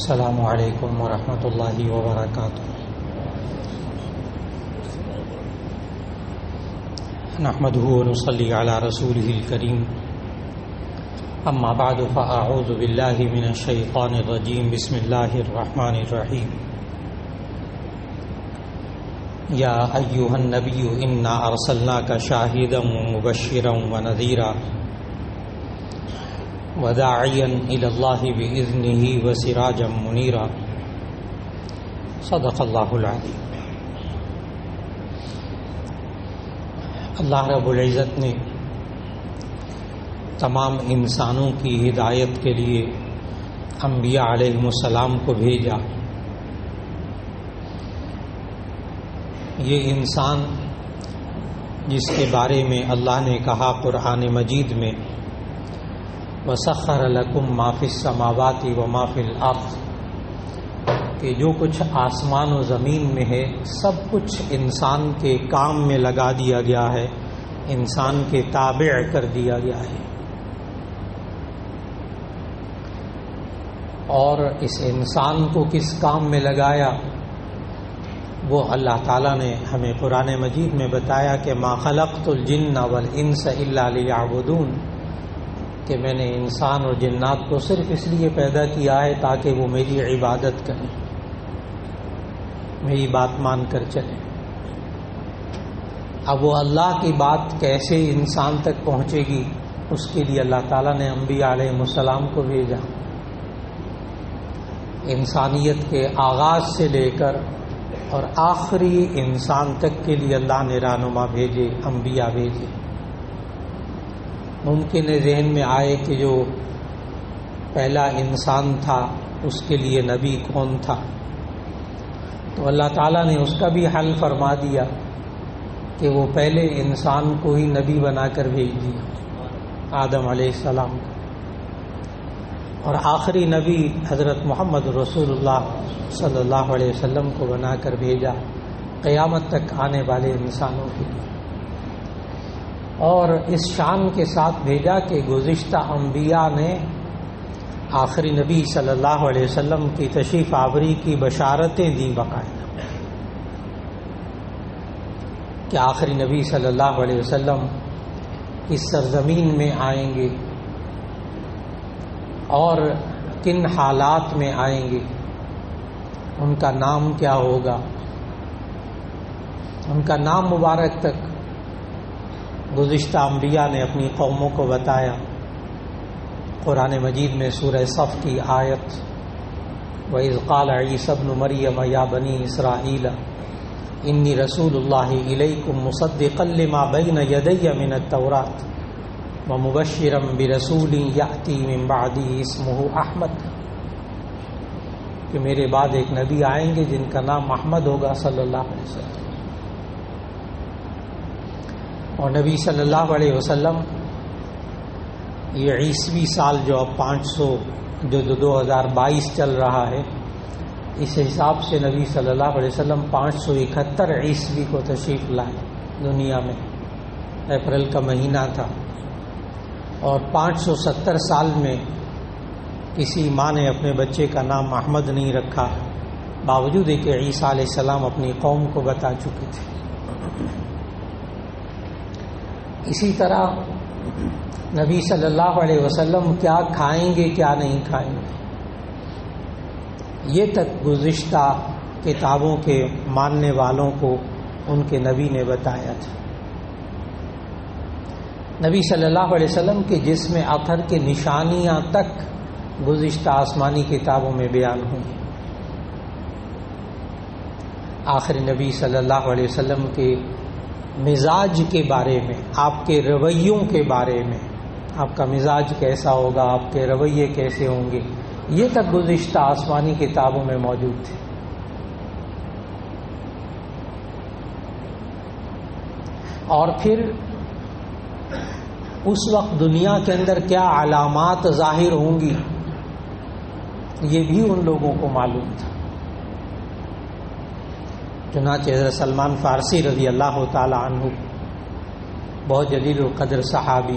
السلام علیکم ورحمۃ اللہ وبرکاتہ۔ نحمده ونصلي على رسوله الكريم، اما بعد فاعوذ بالله من الشیطان الرجیم، بسم اللہ الرحمن الرحیم۔ یا ایھا النبی انا ارسلناک شاہدا ومبشرا ونذیرا وداعیا الی اللہ باذنہ وسراجا منیرا، صدق اللہ العظیم۔ اللہ رب العزت نے تمام انسانوں کی ہدایت کے لیے انبیاء علیہم السلام کو بھیجا۔ یہ انسان جس کے بارے میں اللہ نے کہا قرآن مجید میں وَسَخَّرَ لَكُم مَّا فِي السَّمَاوَاتِ وَمَا فِي الْأَرْضِ، کہ جو کچھ آسمان و زمین میں ہے سب کچھ انسان کے کام میں لگا دیا گیا ہے، انسان کے تابع کر دیا گیا ہے۔ اور اس انسان کو کس کام میں لگایا وہ اللہ تعالیٰ نے ہمیں قرآن مجید میں بتایا کہ مَا خَلَقْتُ الْجِنَّ وَالْإِنسَ إِلَّا لِيَعْبُدُونَ، کہ میں نے انسان اور جنات کو صرف اس لیے پیدا کیا ہے تاکہ وہ میری عبادت کریں، میری بات مان کر چلیں۔ اب وہ اللہ کی بات کیسے انسان تک پہنچے گی، اس کے لیے اللہ تعالیٰ نے انبیاء علیہ السلام کو بھیجا۔ انسانیت کے آغاز سے لے کر اور آخری انسان تک کے لیے اللہ نے رہنما بھیجے، انبیاء بھیجے۔ ممکن ہے ذہن میں آئے کہ جو پہلا انسان تھا اس کے لیے نبی کون تھا، تو اللہ تعالیٰ نے اس کا بھی حل فرما دیا کہ وہ پہلے انسان کو ہی نبی بنا کر بھیج دیا، آدم علیہ السلام کو، اور آخری نبی حضرت محمد رسول اللہ صلی اللہ علیہ وسلم کو بنا کر بھیجا قیامت تک آنے والے انسانوں کے لیے۔ اور اس شان کے ساتھ بھیجا کہ گزشتہ انبیاء نے آخری نبی صلی اللہ علیہ وسلم کی تشریف آوری کی بشارتیں دی باقاعدہ کہ آخری نبی صلی اللہ علیہ وسلم اس سرزمین میں آئیں گے اور کن حالات میں آئیں گے، ان کا نام کیا ہوگا، ان کا نام مبارک تک گزشتہ انبیاء نے اپنی قوموں کو بتایا۔ قرآن مجید میں سورہ صف کی آیت وَإِذْ قَالَ عِيسَى ابْنُ مَرْيَمَ يَا بَنِي إِسْرَائِيلَ إِنِّي رَسُولُ اللَّهِ إِلَيْكُمْ مُصَدِّقًا لِمَا بَيْنَ يَدَيَّ مِنَ التَّوْرَاةِ وَمُبَشِّرًا بِرَسُولٍ يَأْتِي مِن بَعْدِهِ اسْمُهُ أَحْمَدُ، کہ میرے بعد ایک نبی آئیں گے جن کا نام احمد ہوگا صلی اللہ علیہ وسلم۔ اور نبی صلی اللہ علیہ وسلم یہ عیسوی سال جو اب 2022 چل رہا ہے، اس حساب سے نبی صلی اللہ علیہ وسلم 571 عیسوی کو تشریف لائے دنیا میں، اپریل کا مہینہ تھا، اور 570 سال میں کسی ماں نے اپنے بچے کا نام احمد نہیں رکھا، باوجود کہ عیسیٰ علیہ السلام اپنی قوم کو بتا چکے تھے۔ اسی طرح نبی صلی اللہ علیہ وسلم کیا کھائیں گے کیا نہیں کھائیں گے، یہ تک گزشتہ کتابوں کے ماننے والوں کو ان کے نبی نے بتایا تھا۔ نبی صلی اللہ علیہ وسلم کے جسم اطہر کی نشانیاں تک گزشتہ آسمانی کتابوں میں بیان ہوئی۔ آخری نبی صلی اللہ علیہ وسلم کے مزاج کے بارے میں، آپ کے رویوں کے بارے میں، آپ کا مزاج کیسا ہوگا، آپ کے رویے کیسے ہوں گے، یہ تک گزشتہ آسمانی کتابوں میں موجود تھے۔ اور پھر اس وقت دنیا کے اندر کیا علامات ظاہر ہوں گی یہ بھی ان لوگوں کو معلوم تھا۔ چنانچہ حضرت سلمان فارسی رضی اللہ تعالی عنہ، بہت جلیل القدر صحابی،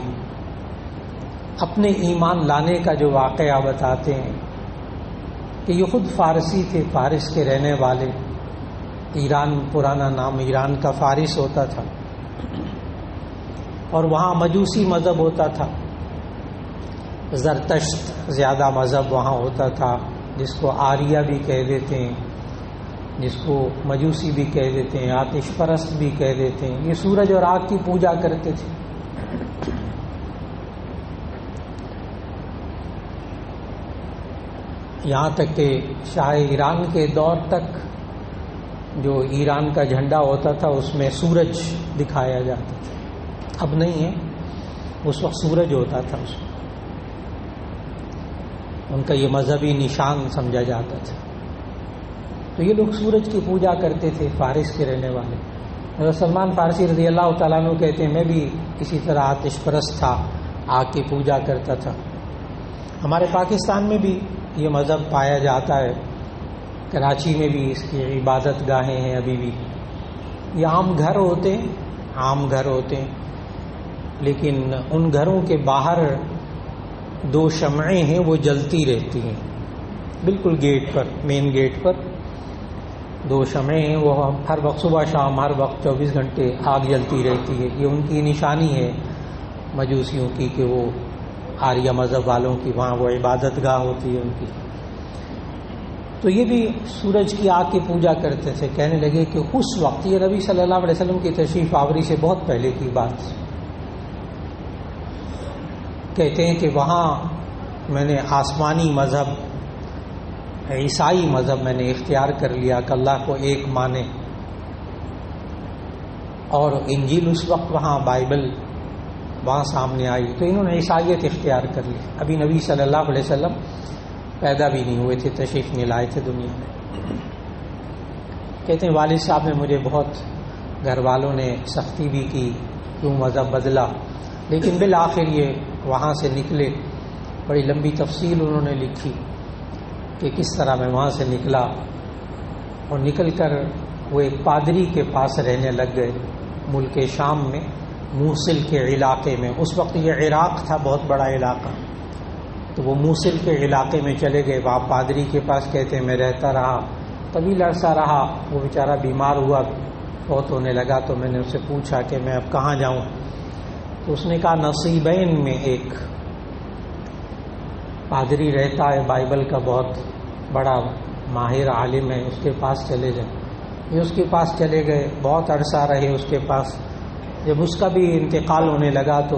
اپنے ایمان لانے کا جو واقعہ بتاتے ہیں کہ یہ خود فارسی تھے، فارس کے رہنے والے، ایران پرانا نام ایران کا فارس ہوتا تھا، اور وہاں مجوسی مذہب ہوتا تھا، زرتشت زیادہ مذہب وہاں ہوتا تھا، جس کو آریہ بھی کہہ دیتے ہیں، جس کو مجوسی بھی کہہ دیتے ہیں، آتش پرست بھی کہہ دیتے ہیں۔ یہ سورج اور آگ کی پوجا کرتے تھے۔ یہاں تک کہ شاہ ایران کے دور تک جو ایران کا جھنڈا ہوتا تھا اس میں سورج دکھایا جاتا تھا، اب نہیں ہے، اس وقت سورج ہوتا تھا اس میں، ان کا یہ مذہبی نشان سمجھا جاتا تھا۔ تو یہ لوگ سورج کی پوجا کرتے تھے، فارس کے رہنے والے۔ حضرت سلمان فارسی رضی اللہ تعالیٰ عنہ کہتے ہیں میں بھی اسی طرح آتش پرست تھا، آگ کی پوجا کرتا تھا۔ ہمارے پاکستان میں بھی یہ مذہب پایا جاتا ہے، کراچی میں بھی اس کی عبادت گاہیں ہیں ابھی بھی۔ یہ عام گھر ہوتے ہیں، عام گھر ہوتے ہیں، لیکن ان گھروں کے باہر دو شمعیں ہیں وہ جلتی رہتی ہیں، بالکل گیٹ پر، مین گیٹ پر دو شمعیں ہیں، وہ ہر وقت صبح شام ہر وقت 24 گھنٹے آگ جلتی رہتی ہے۔ یہ ان کی نشانی ہے مجوسیوں کی کہ وہ آریہ مذہب والوں کی وہاں وہ عبادت گاہ ہوتی ہے ان کی۔ تو یہ بھی سورج کی آگ کی پوجا کرتے تھے۔ کہنے لگے کہ اس وقت، یہ نبی صلی اللہ علیہ وسلم کی تشریف آوری سے بہت پہلے کی بات، کہتے ہیں کہ وہاں میں نے آسمانی مذہب، عیسائی مذہب میں نے اختیار کر لیا کہ اللہ کو ایک مانے، اور انجیل اس وقت وہاں بائبل وہاں سامنے آئی تو انہوں نے عیسائیت اختیار کر لی۔ ابھی نبی صلی اللہ علیہ وسلم پیدا بھی نہیں ہوئے تھے، تشریف نہیں لائے تھے دنیا میں۔ کہتے ہیں والد صاحب نے مجھے بہت، گھر والوں نے سختی بھی کی، کیوں مذہب بدلا، لیکن بالآخر یہ وہاں سے نکلے۔ بڑی لمبی تفصیل انہوں نے لکھی کہ کس طرح میں وہاں سے نکلا، اور نکل کر وہ ایک پادری کے پاس رہنے لگ گئے ملک شام میں، موصل کے علاقے میں۔ اس وقت یہ عراق تھا، بہت بڑا علاقہ، تو وہ موصل کے علاقے میں چلے گئے، وہاں پادری کے پاس کہتے ہیں میں رہتا رہا، طویل عرصہ رہا۔ وہ بیچارہ بیمار ہوا، فوت ہونے لگا، تو میں نے اس سے پوچھا کہ میں اب کہاں جاؤں، تو اس نے کہا نصیبین میں ایک پادری رہتا ہے، بائبل کا بہت بڑا ماہر عالم ہے، اس کے پاس چلے جائیں۔ یہ اس کے پاس چلے گئے، بہت عرصہ رہے اس کے پاس۔ جب اس کا بھی انتقال ہونے لگا تو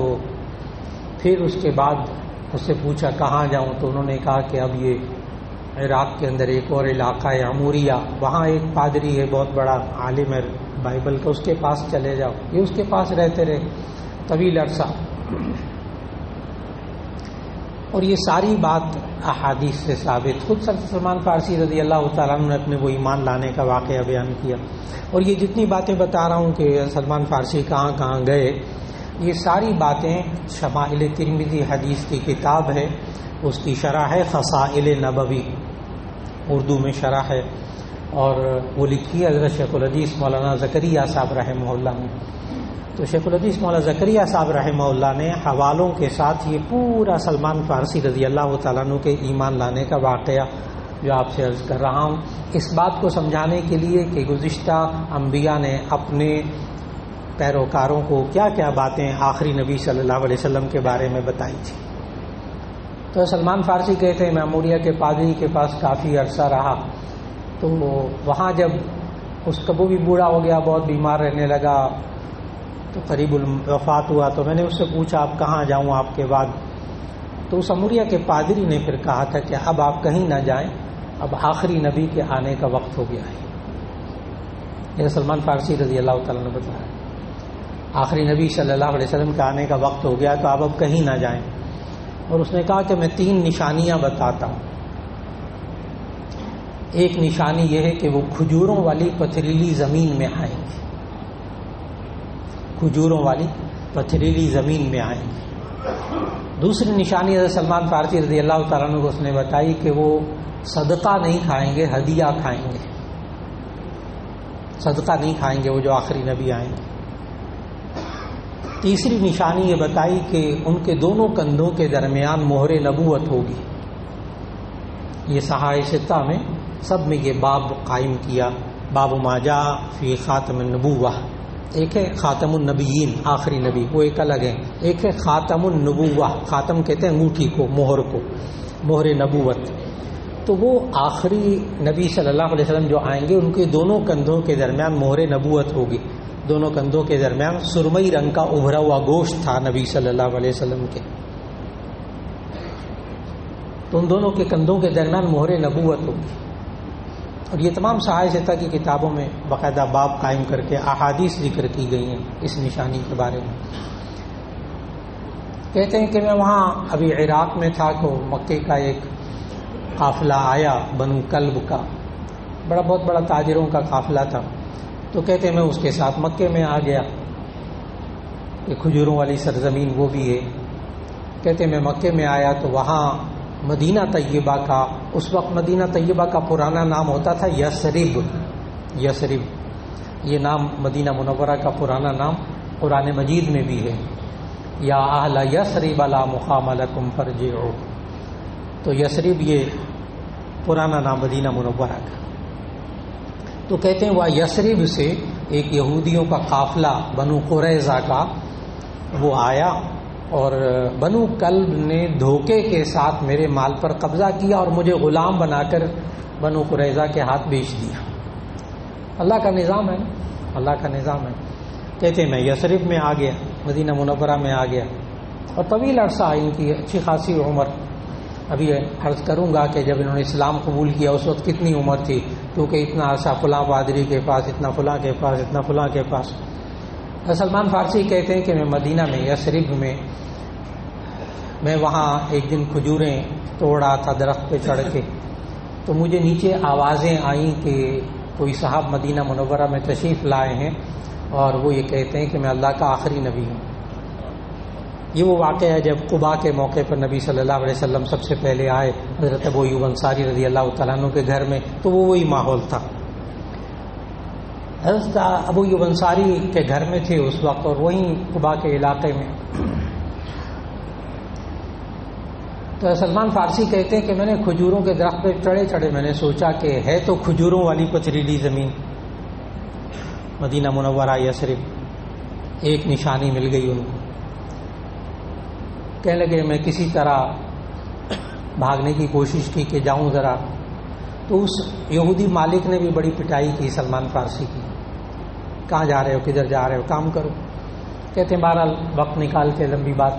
پھر اس کے بعد اس سے پوچھا کہاں جاؤں، تو انہوں نے کہا کہ اب یہ عراق کے اندر ایک اور علاقہ ہے عموریہ، وہاں ایک پادری ہے بہت بڑا عالم ہے بائبل کا، اس کے پاس چلے جاؤ۔ یہ اس کے پاس رہتے رہے طویل عرصہ، اور یہ ساری بات احادیث سے ثابت۔ خود سلمان فارسی رضی اللہ تعالیٰ عنہ نے اپنے وہ ایمان لانے کا واقعہ بیان کیا، اور یہ جتنی باتیں بتا رہا ہوں کہ سلمان فارسی کہاں کہاں گئے، یہ ساری باتیں شمائل ترمذی حدیث کی کتاب ہے، اس کی شرح ہے خصائل نبوی، اردو میں شرح ہے، اور وہ لکھی ہے حضرت شیخ الحدیث مولانا زکریا صاحب رحمہ اللہ نے۔ تو شیخ الحدیث مولانا زکریا صاحب رحمہ اللہ نے حوالوں کے ساتھ یہ پورا سلمان فارسی رضی اللہ تعالیٰ عنہ کے ایمان لانے کا واقعہ جو آپ سے عرض کر رہا ہوں، اس بات کو سمجھانے کے لیے کہ گزشتہ انبیاء نے اپنے پیروکاروں کو کیا کیا باتیں آخری نبی صلی اللہ علیہ وسلم کے بارے میں بتائی تھی۔ تو سلمان فارسی کہتے ہیں میں عموریہ کے پادری کے پاس کافی عرصہ رہا، تو وہاں جب اس کا وہ بھی بوڑھا ہو گیا، بہت بیمار رہنے لگا، تو قریب الوفات ہوا، تو میں نے اس سے پوچھا اب کہاں جاؤں آپ کے بعد، تو اس عموریہ کے پادری نے پھر کہا تھا کہ اب آپ کہیں نہ جائیں، اب آخری نبی کے آنے کا وقت ہو گیا ہے۔ یہ سلمان فارسی رضی اللہ تعالیٰ نے بتایا آخری نبی صلی اللہ علیہ وسلم کے آنے کا وقت ہو گیا، تو آپ اب کہیں نہ جائیں۔ اور اس نے کہا کہ میں 3 نشانیاں بتاتا ہوں۔ ایک نشانی یہ ہے کہ وہ کھجوروں والی پتھریلی زمین میں آئیں گے، کھجوروں والی پتھریلی زمین میں آئیں گے۔ دوسری نشانی حضرت سلمان فارسی رضی اللہ تعالیٰ عنہ کو اس نے بتائی کہ وہ صدقہ نہیں کھائیں گے، ہدیہ کھائیں گے، صدقہ نہیں کھائیں گے وہ جو آخری نبی آئیں گے۔ تیسری نشانی یہ بتائی کہ ان کے دونوں کندھوں کے درمیان مہر نبوت ہوگی، یہ صحائح ستہ میں سب میں یہ باب قائم کیا، باب ما جاء فی خاتم النبوہ۔ ایک ہے خاتم النبیین، آخری نبی، وہ ایک الگ ہے۔ ایک ہے خاتم النبوہ، خاتم کہتے ہیں انگوٹھی کو، مہر کو، مہر نبوت۔ تو وہ آخری نبی صلی اللہ علیہ وسلم جو آئیں گے، ان کے دونوں کندھوں کے درمیان مہر نبوت ہوگی۔ دونوں کندھوں کے درمیان سرمئی رنگ کا ابھرا ہوا گوشت تھا نبی صلی اللہ علیہ وسلم کے، تو ان دونوں کے کندھوں کے درمیان مہر نبوت ہوگی۔ اور یہ تمام صحائح ستہ کی کتابوں میں باقاعدہ باب قائم کر کے احادیث ذکر کی گئی ہیں اس نشانی کے بارے میں۔ کہتے ہیں کہ میں وہاں ابھی عراق میں تھا تو مکے کا ایک قافلہ آیا، بنو کلب کا، بہت بڑا تاجروں کا قافلہ تھا۔ تو کہتے ہیں میں اس کے ساتھ مکے میں آ گیا، کہ کھجوروں والی سرزمین وہ بھی ہے۔ کہتے ہیں میں مکے میں آیا تو وہاں مدینہ طیبہ کا، اس وقت مدینہ طیبہ کا پرانا نام ہوتا تھا یثرب۔ یثرب یہ نام مدینہ منورہ کا پرانا نام قرآن مجید میں بھی ہے، یا اہل یثرب لا مقام لکم فارجعوا۔ تو یثرب یہ پرانا نام مدینہ منورہ کا۔ تو کہتے ہیں وہ یثرب سے ایک یہودیوں کا قافلہ بنو قریظہ کا وہ آیا، اور بنو کلب نے دھوکے کے ساتھ میرے مال پر قبضہ کیا اور مجھے غلام بنا کر بنو قریظہ کے ہاتھ بیچ دیا۔ اللہ کا نظام ہے، اللہ کا نظام ہے۔ کہتے ہیں میں یثرب میں آ گیا، مدینہ منورہ میں آ گیا، اور طویل عرصہ ان کی اچھی خاصی عمر۔ ابھی عرض کروں گا کہ جب انہوں نے اسلام قبول کیا اس وقت کتنی عمر تھی، کیونکہ اتنا عرصہ فلاں پادری کے پاس، اتنا فلاں کے پاس، اتنا فلاں کے پاس۔ سلمان فارسی کہتے ہیں کہ میں مدینہ میں یثرب میں وہاں ایک دن کھجوریں توڑ رہا تھا درخت پہ چڑھ کے، تو مجھے نیچے آوازیں آئیں کہ کوئی صاحب مدینہ منورہ میں تشریف لائے ہیں، اور وہ یہ کہتے ہیں کہ میں اللہ کا آخری نبی ہوں۔ یہ وہ واقعہ ہے جب قباء کے موقع پر نبی صلی اللہ علیہ وسلم سب سے پہلے آئے حضرت ابو ایوب انصاری رضی اللہ تعالیٰ عنہ کے گھر میں، تو وہ وہی ماحول تھا۔ حضرت ابو ایوب انصاری کے گھر میں تھے اس وقت، اور وہیں قباء کے علاقے میں۔ تو سلمان فارسی کہتے ہیں کہ میں نے کھجوروں کے درخت پہ چڑھے میں نے سوچا کہ ہے تو کھجوروں والی پتھریلی زمین مدینہ منورہ یثرب، ایک نشانی مل گئی ان کو۔ کہنے لگے میں کسی طرح بھاگنے کی کوشش کی کہ جاؤں ذرا، تو اس یہودی مالک نے بھی بڑی پٹائی کی سلمان فارسی کی، کہاں جا رہے ہو، کدھر جا رہے ہو، کام کرو۔ کہتے ہیں بہرحال وقت نکال کے، لمبی بات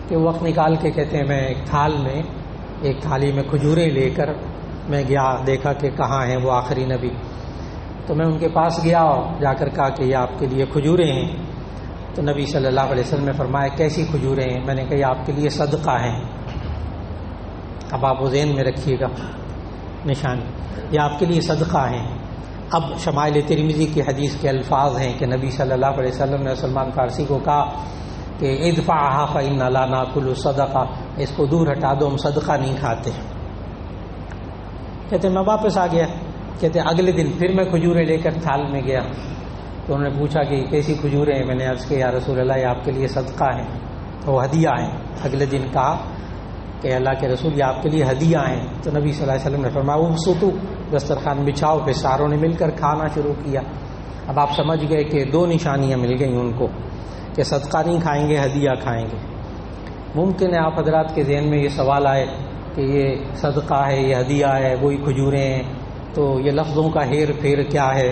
کہ وقت نکال کے کہتے ہیں میں ایک تھالی میں کھجوریں لے کر میں گیا، دیکھا کہ کہاں ہیں وہ آخری نبی۔ تو میں ان کے پاس گیا اور جا کر کہا کہ یہ آپ کے لیے کھجوریں ہیں۔ تو نبی صلی اللہ علیہ وسلم نے فرمایا کیسی کھجوریں ہیں؟ میں نے کہا یہ آپ کے لیے صدقہ ہیں۔ اب آپ وہ ذہن میں رکھیے گا نشانی، یہ آپ کے لیے صدقہ ہیں۔ اب شمائل ترمذی کی حدیث کے الفاظ ہیں کہ نبی صلی اللہ علیہ وسلم نے سلمان فارسی کو کہا کہ ادفعها فإن لا ناكل صدقہ، اس کو دور ہٹا دو، ہم صدقہ نہیں کھاتے۔ کہتے میں واپس آ گیا۔ کہتے اگلے دن پھر میں کھجوریں لے کر تھال میں گیا، تو انہوں نے پوچھا کہ کیسی کھجوریں ہیں؟ میں نے عرض کیا یا رسول اللہ یہ آپ کے لیے صدقہ ہیں، وہ ہدیہ ہیں۔ اگلے دن کہا کہ اللہ کے رسول یہ آپ کے لیے ہدیہ ہیں۔ تو نبی صلی اللہ علیہ وسلم نے فرمایا وہ ستو، دسترخوان بچھاؤ۔ پھر ساروں نے مل کر کھانا شروع کیا۔ اب آپ سمجھ گئے کہ دو نشانیاں مل گئیں ان کو کہ صدقہ نہیں کھائیں گے، ہدیہ کھائیں گے۔ ممکن ہے آپ حضرات کے ذہن میں یہ سوال آئے کہ یہ صدقہ ہے، یہ ہدیہ ہے، وہی کھجوریں ہیں، تو یہ لفظوں کا ہیر پھیر کیا ہے؟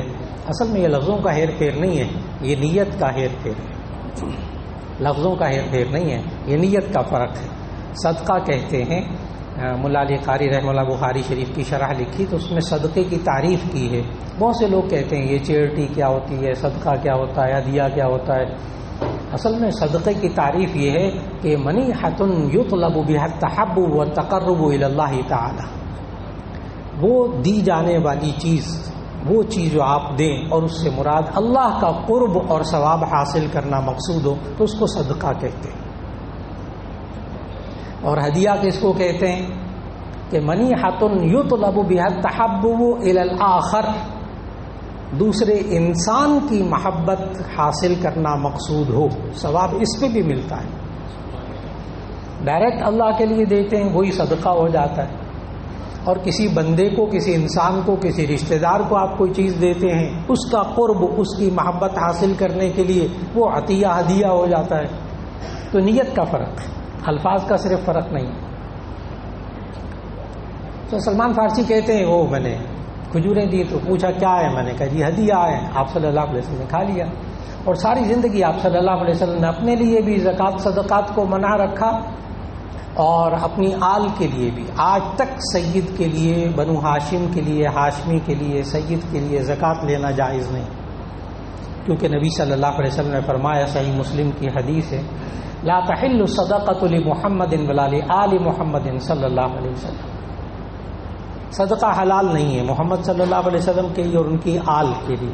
اصل میں یہ لفظوں کا ہیر پھیر نہیں ہے، یہ نیت کا ہیر پھیر ہے۔ لفظوں کا ہیر پھیر نہیں ہے، یہ نیت کا فرق ہے۔ صدقہ کہتے ہیں، ملا علی قاری رحمہ اللہ بخاری شریف کی شرح لکھی تو اس میں صدقے کی تعریف کی ہے۔ بہت سے لوگ کہتے ہیں یہ چیریٹی کیا ہوتی ہے، صدقہ کیا ہوتا ہے، ہدیہ کیا ہوتا ہے۔ اصل میں صدقے کی تعریف یہ ہے کہ منیحۃ یطلب بها التحبب والتقرب الی اللہ تعالی، وہ دی جانے والی چیز، وہ چیز جو آپ دیں اور اس سے مراد اللہ کا قرب اور ثواب حاصل کرنا مقصود ہو تو اس کو صدقہ کہتے ہیں۔ اور ہدیہ کس کو کہتے ہیں کہ منیحۃ یطلب بها التحبب الی الاخر، دوسرے انسان کی محبت حاصل کرنا مقصود ہو، ثواب اس پہ بھی ملتا ہے۔ ڈائریکٹ اللہ کے لیے دیتے ہیں وہی صدقہ ہو جاتا ہے، اور کسی بندے کو، کسی انسان کو، کسی رشتہ دار کو آپ کوئی چیز دیتے ہیں، اس کا قرب، اس کی محبت حاصل کرنے کے لیے وہ عطیہ ہدیہ ہو جاتا ہے. تو نیت کا فرق ہے، الفاظ کا صرف فرق نہیں. تو سلمان فارسی کہتے ہیں وہ میں نے کھجوریں دی تو پوچھا کیا ہے، میں نے کہا جی ہدیہ ہے. آپ صلی اللہ علیہ وسلم نے کھا لیا. اور ساری زندگی آپ صلی اللہ علیہ وسلم نے اپنے لیے بھی زکوٰۃ صدقات کو منع رکھا اور اپنی آل کے لیے بھی. آج تک سید کے لیے، بنو ہاشم کے لیے، ہاشمی کے لیے، سید کے لیے زکوٰۃ لینا جائز نہیں، کیونکہ نبی صلی اللہ علیہ وسلم نے فرمایا، صحیح مسلم کی حدیث ہے، لا تحل صدقۃ لمحمد ولا لآل محمد صلی اللہ علیہ وسلم. صدقہ حلال نہیں ہے محمد صلی اللہ علیہ وسلم کے لیے اور ان کی آل کے لیے.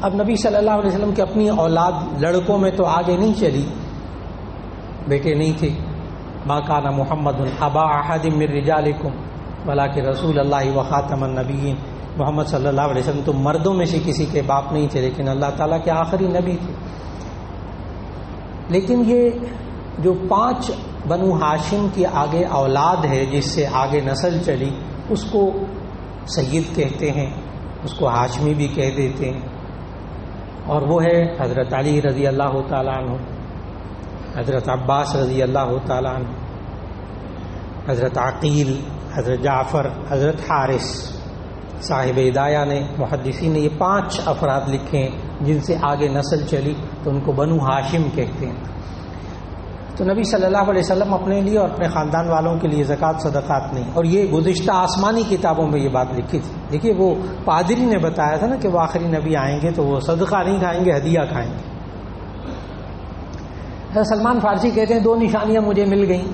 اب نبی صلی اللہ علیہ وسلم کی اپنی اولاد لڑکوں میں تو آگے نہیں چلی، بیٹے نہیں تھے. ما کان محمد ابا احد من رجالکم ولکن رسول اللہ وخاتم النبیین. محمد صلی اللہ علیہ وسلم تو مردوں میں سے کسی کے باپ نہیں تھے، لیکن اللہ تعالیٰ کے آخری نبی تھے. لیکن یہ جو 5 بنو ہاشم کی آگے اولاد ہے، جس سے آگے نسل چلی، اس کو سید کہتے ہیں، اس کو ہاشمی بھی کہہ دیتے ہیں. اور وہ ہے حضرت علی رضی اللہ تعالیٰ عنہ، حضرت عباس رضی اللہ تعالیٰ عنہ، حضرت عقیل، حضرت جعفر، حضرت حارث. صاحب ہدایہ نے، محدثین نے یہ 5 افراد لکھے ہیں جن سے آگے نسل چلی، تو ان کو بنو ہاشم کہتے ہیں. تو نبی صلی اللہ علیہ وسلم اپنے لیے اور اپنے خاندان والوں کے لیے زکوٰۃ صدقات نہیں. اور یہ گزشتہ آسمانی کتابوں میں یہ بات لکھی تھی. دیکھیے وہ پادری نے بتایا تھا نا کہ وہ آخری نبی آئیں گے تو وہ صدقہ نہیں کھائیں گے، ہدیہ کھائیں گے. سلمان فارسی کہتے ہیں 2 نشانیاں مجھے مل گئیں،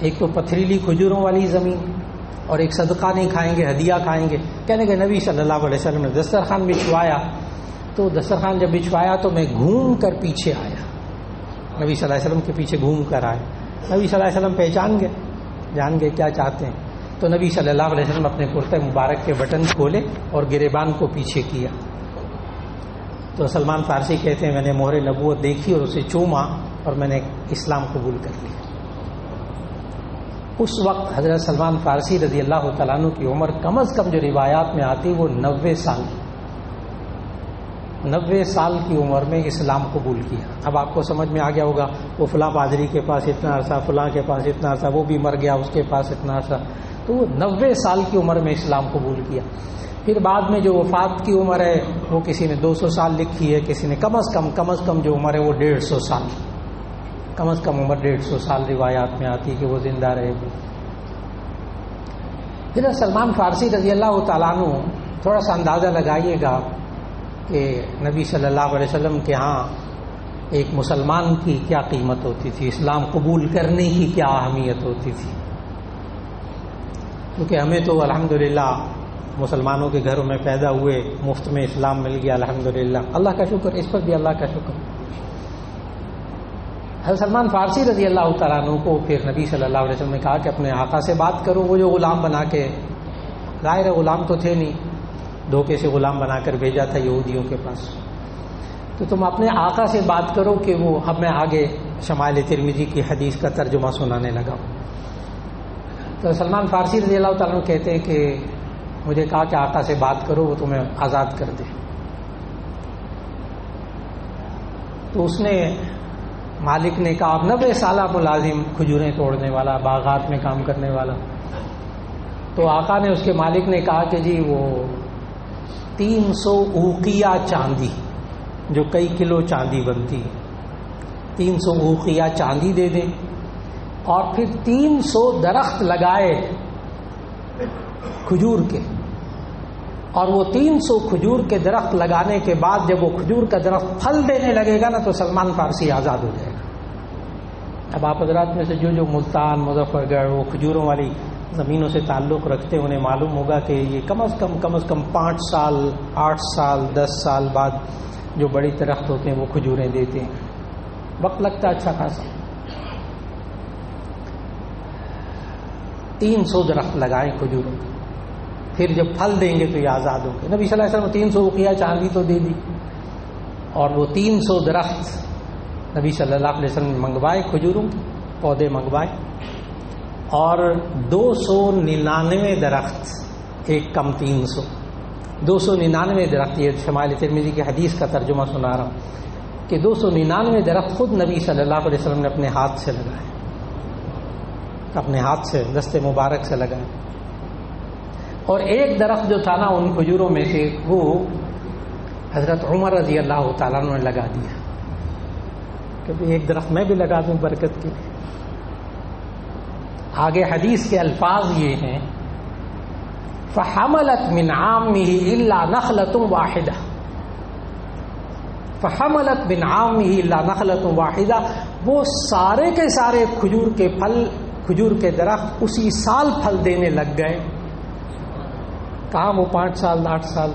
ایک تو پتھریلی کھجوروں والی زمین، اور ایک صدقہ نہیں کھائیں گے، ہدیہ کھائیں گے. کہنے کہ نبی صلی اللہ علیہ وسلم نے دسترخوان بچھوایا، تو دسترخوان جب بچھوایا تو میں گھوم کر پیچھے آیا، نبی صلی اللہ علیہ وسلم کے پیچھے گھوم کر آئے. نبی صلی اللہ علیہ وسلم پہچان گئے، جان گئے کیا چاہتے ہیں. تو نبی صلی اللہ علیہ وسلم اپنے کرتے مبارک کے بٹن کھولے اور گریبان کو پیچھے کیا. تو سلمان فارسی کہتے ہیں میں نے مہر نبوت دیکھی اور اسے چوما اور میں نے اسلام قبول کر لیا. اس وقت حضرت سلمان فارسی رضی اللہ تعالیٰ عنہ کی عمر کم از کم جو روایات میں آتی وہ 90 سال، 90 سال کی عمر میں اسلام قبول کیا. اب آپ کو سمجھ میں آ گیا ہوگا وہ فلاں پادری کے پاس اتنا عرصہ، فلاں کے پاس اتنا عرصہ، وہ بھی مر گیا اس کے پاس اتنا عرصہ. تو وہ 90 سال کی عمر میں اسلام قبول کیا. پھر بعد میں جو وفات کی عمر ہے وہ کسی نے 200 سال لکھی ہے، کسی نے کم از کم جو عمر ہے وہ 150 سال، کم از کم عمر 150 سال روایات میں آتی کہ وہ زندہ رہے. پھر سلمان فارسی رضی اللہ تعالیٰ عنہ، تھوڑا سا اندازہ لگائیے گا کہ نبی صلی اللہ علیہ وسلم کے ہاں ایک مسلمان کی کیا قیمت ہوتی تھی، اسلام قبول کرنے کی کیا اہمیت ہوتی تھی. کیونکہ ہمیں تو الحمدللہ مسلمانوں کے گھروں میں پیدا ہوئے، مفت میں اسلام مل گیا الحمدللہ، اللہ کا شکر، اس پر بھی اللہ کا شکر. حضرت سلمان فارسی رضی اللہ تعالیٰ عنہ کو پھر نبی صلی اللہ علیہ وسلم نے کہا کہ اپنے آقا سے بات کرو. وہ جو غلام بنا کے، ظاہر غلام تو تھے نہیں، دھوکے سے غلام بنا کر بھیجا تھا یہودیوں کے پاس، تو تم اپنے آقا سے بات کرو کہ وہ. اب میں آگے شمائل ترمذی کی حدیث کا ترجمہ سنانے لگا. تو سلمان فارسی رضی اللہ تعالیٰ عنہ کہتے ہیں کہ مجھے کہا کہ آقا سے بات کرو وہ تمہیں آزاد کر دے. تو اس نے، مالک نے کہا 90 سالہ ملازم، کھجوریں توڑنے والا، باغات میں کام کرنے والا. تو آقا نے، اس کے مالک نے کہا کہ جی وہ 300 اوقیہ چاندی، جو کئی کلو چاندی بنتی، 300 اوقیہ چاندی دے دیں اور پھر 300 درخت لگائے کھجور کے، اور وہ 300 کھجور کے درخت لگانے کے بعد جب وہ کھجور کا درخت پھل دینے لگے گا نا تو سلمان فارسی آزاد ہو جائے گا. اب آپ حضرات میں سے جو ملتان، مظفر گڑھ، وہ کھجوروں والی زمینوں سے تعلق رکھتے ہیں، انہیں معلوم ہوگا کہ یہ کم از کم 5 سال، 8 سال، 10 سال بعد جو بڑی درخت ہوتے ہیں وہ کھجوریں دیتے ہیں. وقت لگتا ہے اچھا خاصا. 300 درخت لگائیں کھجوروں، پھر جب پھل دیں گے تو یہ آزاد ہوں گے. نبی صلی اللہ علیہ وسلم 300 اوقیہ چاندی تو دے دی، اور وہ 300 درخت نبی صلی اللہ علیہ وسلم نے منگوائے، کھجوروں کے پودے منگوائے، اور 299 درخت، ایک کم 300، 299 درخت. یہ شمائل ترمذی کی حدیث کا ترجمہ سنا رہا ہوں کہ 299 درخت خود نبی صلی اللہ علیہ وسلم نے اپنے ہاتھ سے لگائے، اپنے ہاتھ سے دست مبارک سے لگائے. اور ایک درخت جو تھا نا ان کھجوروں میں سے، وہ حضرت عمر رضی اللہ تعالیٰ عنہ نے لگا دیا کہ ایک درخت میں بھی لگا دوں برکت کے لیے. آگے حدیث کے الفاظ یہ ہیں فحملت من عامه الا نخلة واحدة، فحملت من عامه الا نخلة واحدة. وہ سارے کے سارے کھجور کے پھل، کھجور کے درخت اسی سال پھل دینے لگ گئے. کہاں وہ 5 سال 8 سال،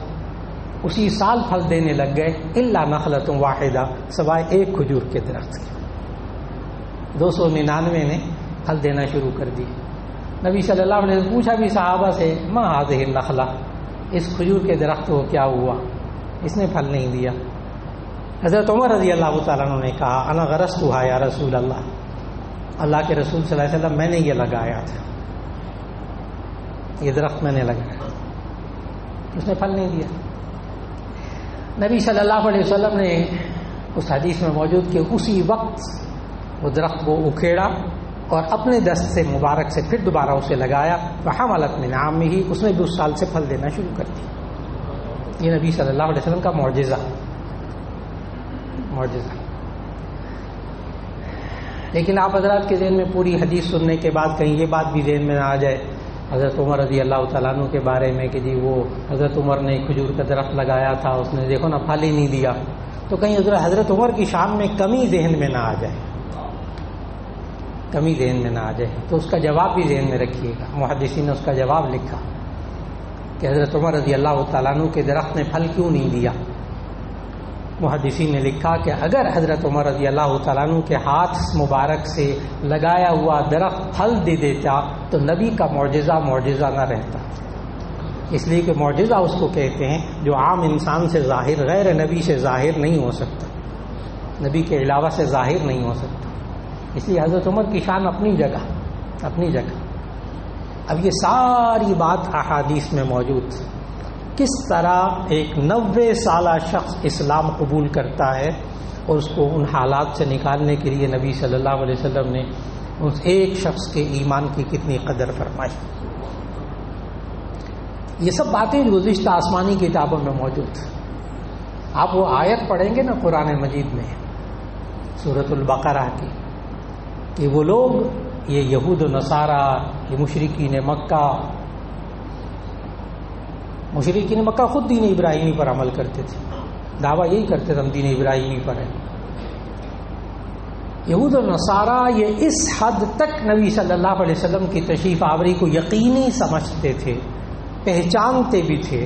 اسی سال پھل دینے لگ گئے. الا نخلة واحدة، سوائے ایک کھجور کے درخت کے. 299 نے پھل دینا شروع کر دی. نبی صلی اللہ علیہ وسلم پوچھا بھی صحابہ سے، ما هذه النخلہ، اس کھجور کے درخت کو کیا ہوا، اس نے پھل نہیں دیا. حضرت عمر رضی اللہ تعالیٰ عنہ نے کہا انا غرستها یا رسول اللہ، اللہ کے رسول صلی اللہ علیہ وسلم میں نے یہ لگایا تھا، یہ درخت میں نے لگایا، اس نے پھل نہیں دیا. نبی صلی اللہ علیہ وسلم نے اس حدیث میں موجود کہ اسی وقت وہ درخت کو اکھیڑا اور اپنے دست سے مبارک سے پھر دوبارہ اسے لگایا. فحملت من عامه، اس نے بھی اس سال سے پھل دینا شروع کر دیا. یہ نبی صلی اللہ علیہ وسلم کا معجزہ. لیکن آپ حضرات کے ذہن میں پوری حدیث سننے کے بعد کہیں یہ بات بھی ذہن میں نہ آ جائے حضرت عمر رضی اللہ تعالیٰ عنہ کے بارے میں کہ جی وہ حضرت عمر نے کھجور کا درخت لگایا تھا، اس نے دیکھو نا پھل ہی نہیں دیا، تو کہیں حضرت عمر کی شان میں کمی ذہن میں نہ آ جائے، کمی ذہن میں نہ آ جائے. تو اس کا جواب بھی ذہن میں رکھیے گا. محدثین نے اس کا جواب لکھا کہ حضرت عمر رضی اللہ تعالیٰ عنہ کے درخت نے پھل کیوں نہیں دیا. محدثین نے لکھا کہ اگر حضرت عمر رضی اللہ تعالیٰ عنہ کے ہاتھ مبارک سے لگایا ہوا درخت پھل دے دیتا تو نبی کا معجزہ نہ رہتا. اس لیے کہ معجزہ اس کو کہتے ہیں جو عام انسان سے ظاہر، غیر نبی سے ظاہر نہیں ہو سکتا، نبی کے علاوہ سے ظاہر نہیں ہو سکتا. اس لیے حضرت عمر کی شان اپنی جگہ. اب یہ ساری بات احادیث میں موجود، کس طرح ایک 90 سالہ شخص اسلام قبول کرتا ہے اور اس کو ان حالات سے نکالنے کے لیے نبی صلی اللہ علیہ وسلم نے اس ایک شخص کے ایمان کی کتنی قدر فرمائی. یہ سب باتیں گزشتہ آسمانی کتابوں میں موجود. آپ وہ آیت پڑھیں گے نا قرآن مجید میں سورۃ البقرہ کی کہ وہ لوگ، یہ یہود و نصارہ، یہ مشرکین مکہ خود دین ابراہیمی پر عمل کرتے تھے، دعویٰ یہی کرتے تھے ہم دین ابراہیمی پر ہیں. یہود و نصارہ یہ اس حد تک نبی صلی اللہ علیہ وسلم کی تشریف آوری کو یقینی سمجھتے تھے، پہچانتے بھی تھے،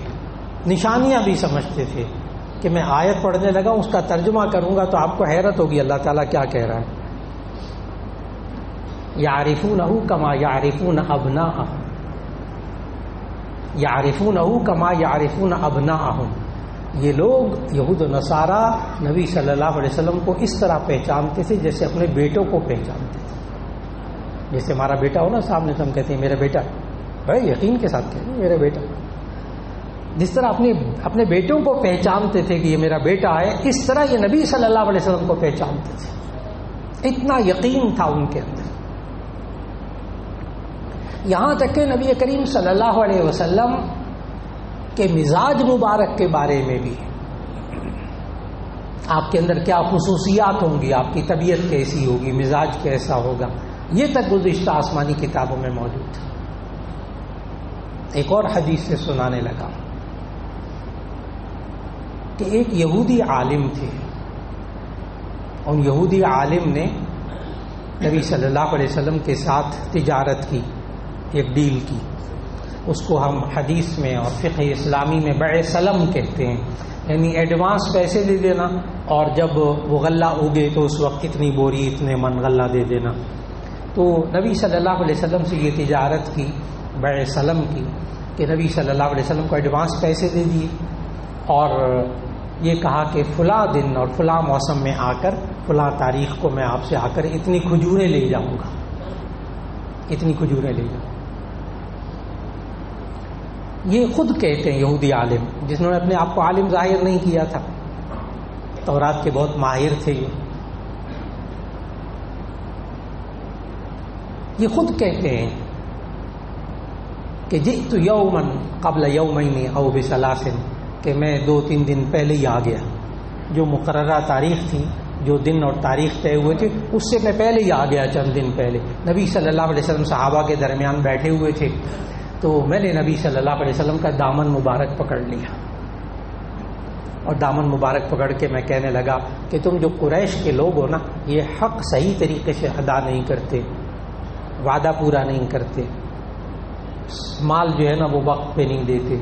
نشانیاں بھی سمجھتے تھے کہ میں آیت پڑھنے لگا اس کا ترجمہ کروں گا تو آپ کو حیرت ہوگی اللہ تعالیٰ کیا کہہ رہا ہے. یعرفونہ کما یعرفون ابناءہم، یعرفونہ کما یعرفون ابناءہم. یہ لوگ یہود و نصارہ نبی صلی اللہ علیہ وسلم کو اس طرح پہچانتے تھے جیسے اپنے بیٹوں کو پہچانتے تھے. جیسے ہمارا بیٹا ہو نا سامنے تو ہم کہتے ہیں میرا بیٹا، بڑے یقین کے ساتھ کہتے ہیں میرا بیٹا. جس طرح اپنے بیٹوں کو پہچانتے تھے کہ یہ میرا بیٹا ہے، اس طرح یہ نبی صلی اللہ علیہ وسلم کو پہچانتے تھے. اتنا یقین تھا ان کے اندر. یہاں تک کہ نبی کریم صلی اللہ علیہ وسلم کے مزاج مبارک کے بارے میں بھی، آپ کے اندر کیا خصوصیات ہوں گی، آپ کی طبیعت کیسی ہوگی، مزاج کیسا ہوگا، یہ تک گزشتہ آسمانی کتابوں میں موجود تھا. ایک اور حدیث سے سنانے لگا کہ ایک یہودی عالم تھے، اور یہودی عالم نے نبی صلی اللہ علیہ وسلم کے ساتھ تجارت کی، ایک ڈیل کی. اس کو ہم حدیث میں اور فقہ اسلامی میں بیع سلم کہتے ہیں، یعنی ایڈوانس پیسے دے دینا اور جب وہ غلہ اگے تو اس وقت اتنی بوری اتنے من غلہ دے دینا. تو نبی صلی اللہ علیہ وسلم سے یہ تجارت کی، بیع سلم کی، کہ نبی صلی اللہ علیہ وسلم کو ایڈوانس پیسے دے دیے اور یہ کہا کہ فلاں دن اور فلاں موسم میں آ کر، فلاں تاریخ کو میں آپ سے آ کر اتنی کھجوریں لے جاؤں گا، اتنی کھجوریں لے جاؤ. یہ خود کہتے ہیں یہودی عالم، جنہوں نے اپنے آپ کو عالم ظاہر نہیں کیا تھا، تورات کے بہت ماہر تھے. یہ خود کہتے ہیں کہ جئت یوما قبل یومین او بثلاث، کہ میں 2-3 دن پہلے ہی آ گیا. جو مقررہ تاریخ تھی، جو دن اور تاریخ طے ہوئے تھے، اس سے میں پہلے ہی آ گیا. چند دن پہلے نبی صلی اللہ علیہ وسلم صحابہ کے درمیان بیٹھے ہوئے تھے، تو میں نے نبی صلی اللہ علیہ وسلم کا دامن مبارک پکڑ لیا، اور دامن مبارک پکڑ کے میں کہنے لگا کہ تم جو قریش کے لوگ ہو نا، یہ حق صحیح طریقے سے ادا نہیں کرتے، وعدہ پورا نہیں کرتے، مال جو ہے نا وہ وقت پہ نہیں دیتے.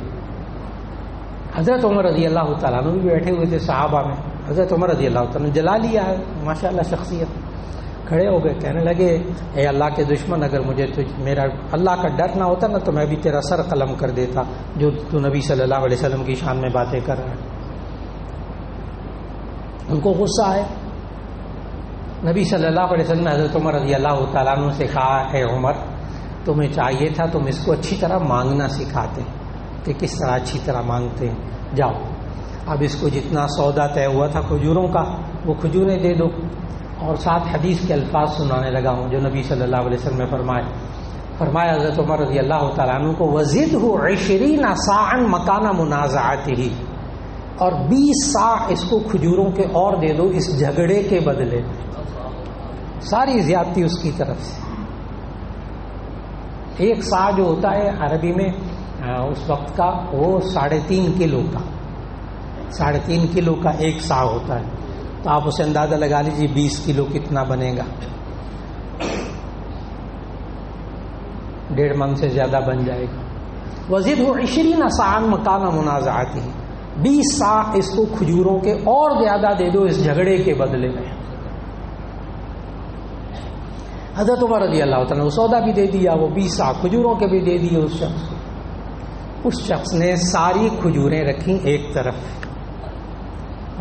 حضرت عمر رضی اللہ تعالیٰ عنہ بھی بیٹھے ہوئے تھے صحابہ میں. حضرت عمر رضی اللہ تعالیٰ عنہ جلا لیا ہے ماشاءاللہ شخصیت، کھڑے ہو گئے، کہنے لگے اے اللہ کے دشمن، اگر مجھے میرا اللہ کا ڈر نہ ہوتا نا تو میں بھی تیرا سر قلم کر دیتا جو تو نبی صلی اللہ علیہ وسلم کی شان میں باتیں کر رہا ہے. ان کو غصہ ہے. نبی صلی اللہ علیہ وسلم نے حضرت عمر رضی اللہ تعالیٰ عنہ سے کہا اے عمر، تمہیں چاہیے تھا تم اس کو اچھی طرح مانگنا سکھاتے کہ کس طرح اچھی طرح مانگتے ہیں. جاؤ اب اس کو جتنا سودا طے ہوا تھا کھجوروں کا وہ کھجوریں دے دو. اور ساتھ حدیث کے الفاظ سنانے لگا ہوں جو نبی صلی اللہ علیہ وسلم نے فرمایا حضرت عمر رضی اللہ تعالیٰ عنہ کو وَزِدْهُ 20 صاعًا مَكَانَ مُنَازَعَتِهِ، اور 20 صاع اس کو کھجوروں کے اور دے دو اس جھگڑے کے بدلے. ساری زیادتی اس کی طرف سے. ایک صاع جو ہوتا ہے عربی میں اس وقت کا وہ 3.5 کلو کا، 3.5 کلو کا ایک صاع ہوتا ہے. تو آپ اسے اندازہ لگا لیجیے 20 کلو کتنا بنے گا. 1.5 من سے زیادہ بن جائے گا. وَزِدْهُ 20 صاعًا مَكَانَ مُنَازَعَتِهِ، 20 صاع اس کو کھجوروں کے اور زیادہ دے دو اس جھگڑے کے بدلے میں. حضرت عمر رضی اللہ تعالیٰ نے سودا بھی دے دیا، وہ 20 صاع کھجوروں کے بھی دے دیے اس شخص کو. اس شخص نے ساری کھجوریں رکھی ایک طرف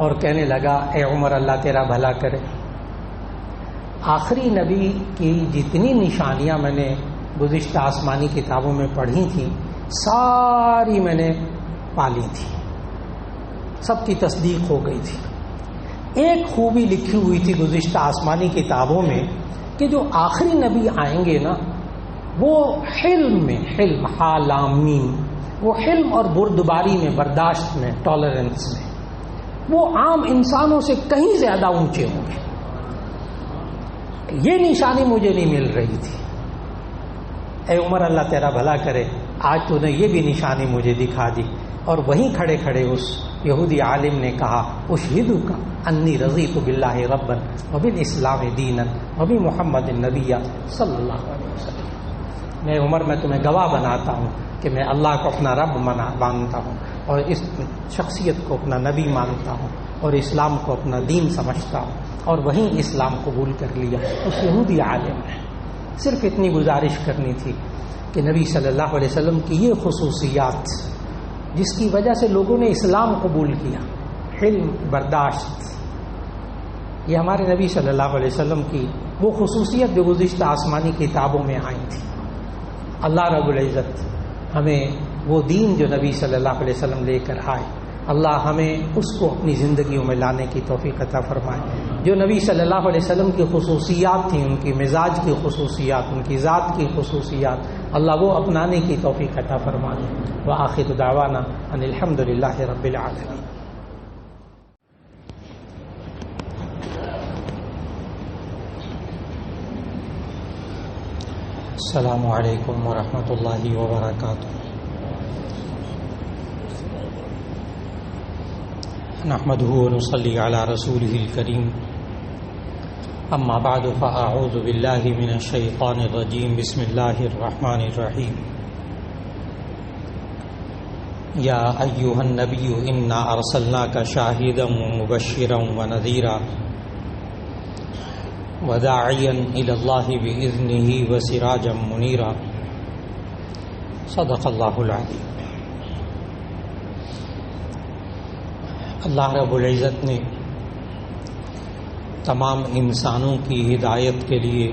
اور کہنے لگا اے عمر اللہ تیرا بھلا کرے، آخری نبی کی جتنی نشانیاں میں نے گزشتہ آسمانی کتابوں میں پڑھی تھیں ساری میں نے پالی تھی، سب کی تصدیق ہو گئی تھی. ایک خوبی لکھی ہوئی تھی گزشتہ آسمانی کتابوں میں کہ جو آخری نبی آئیں گے نا وہ حلم میں، حلم حالام میم، وہ حلم اور بردباری میں، برداشت میں، ٹالرنس میں وہ عام انسانوں سے کہیں زیادہ اونچے ہوں گے. یہ نشانی مجھے نہیں مل رہی تھی. اے عمر اللہ تیرا بھلا کرے، آج تو نے یہ بھی نشانی مجھے دکھا دی. اور وہیں کھڑے کھڑے اس یہودی عالم نے کہا اشہدک انی رضیت باللہ ربا وبالاسلام دینا وبمحمد النبی صلی اللہ علیہ وسلم. میں عمر میں تمہیں گواہ بناتا ہوں کہ میں اللہ کو اپنا رب مانتا ہوں اور اس شخصیت کو اپنا نبی مانتا ہوں اور اسلام کو اپنا دین سمجھتا ہوں. اور وہیں اسلام قبول کر لیا اس یہودی عالم نے. صرف اتنی گزارش کرنی تھی کہ نبی صلی اللہ علیہ وسلم کی یہ خصوصیات جس کی وجہ سے لوگوں نے اسلام قبول کیا، حلم، برداشت، یہ ہمارے نبی صلی اللہ علیہ وسلم کی وہ خصوصیت جو گزشتہ آسمانی کتابوں میں آئی تھی. اللہ رب العزت ہمیں وہ دین جو نبی صلی اللہ علیہ وسلم لے کر آئے، اللہ ہمیں اس کو اپنی زندگیوں میں لانے کی توفیق عطا فرمائے. جو نبی صلی اللہ علیہ وسلم کی خصوصیات تھیں، ان کی مزاج کی خصوصیات، ان کی ذات کی خصوصیات، اللہ وہ اپنانے کی توفیق عطا فرمائے. وآخر دعوانا ان الحمد للہ رب العالمین. السلام علیکم ورحمۃ اللہ وبرکاتہ. نحمده ونصلي على رسوله الكريم. اما بعد فاعوذ بالله من الشيطان الرجيم. بسم الله الرحمن الرحيم. يا ايها النبي انا ارسلناك شاهدا ومبشرا ونذيرا وداعيا الى الله باذنه وسراجا منيرا. صدق الله العظيم. اللہ رب العزت نے تمام انسانوں کی ہدایت کے لیے